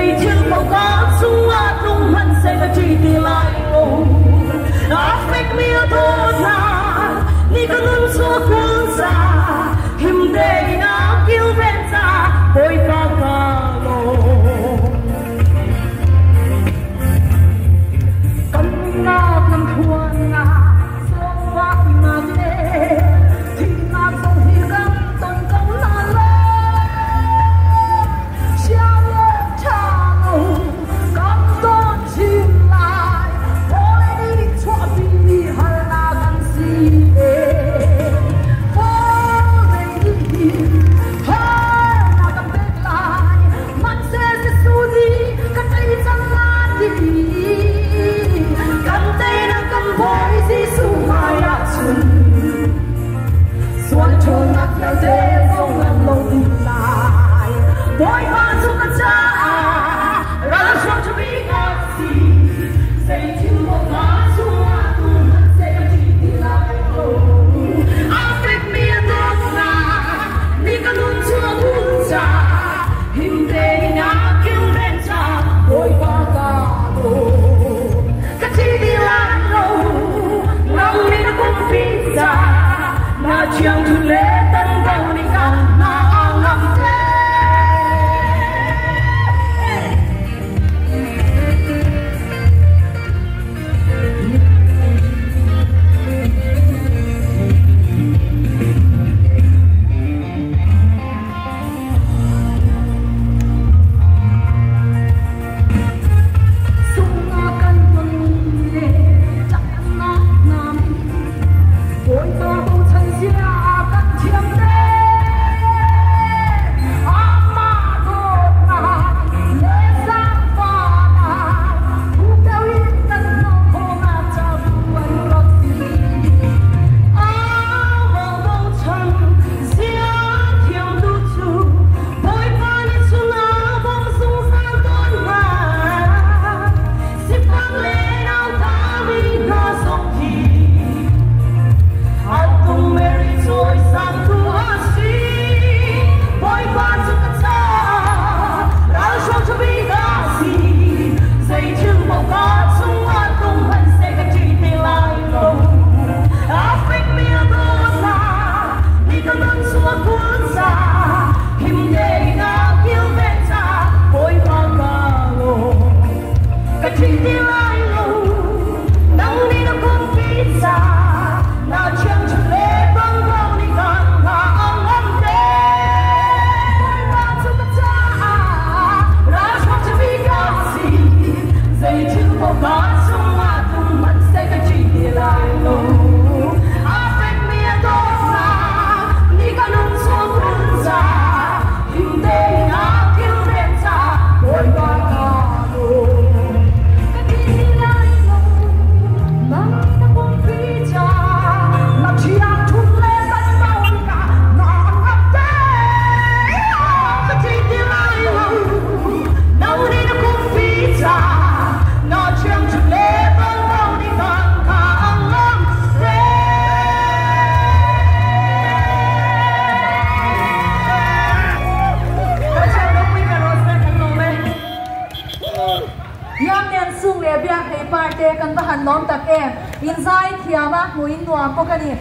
dây chân màu có xuống tung hận sẽ có chỉ đi lại affect me tốt là ni có luôn xua cuốn xa him đây nó kêu bên xa bôi ca ca lô con ngọc nằm thuần ngà xuống vác ngà dê thì ngà sông hi găng tuần công là lê cha lê cha lô con tôn chim lại ôi đi cho đi hả là gần gì Chẳng thu lệ tân cầu đi cả mà ngắm thế sung ngã căn vần lệ chắc ngã ngắm ôi ta bầu thành riêng kan bahan nom tak em in zai thiama muin nuam pokani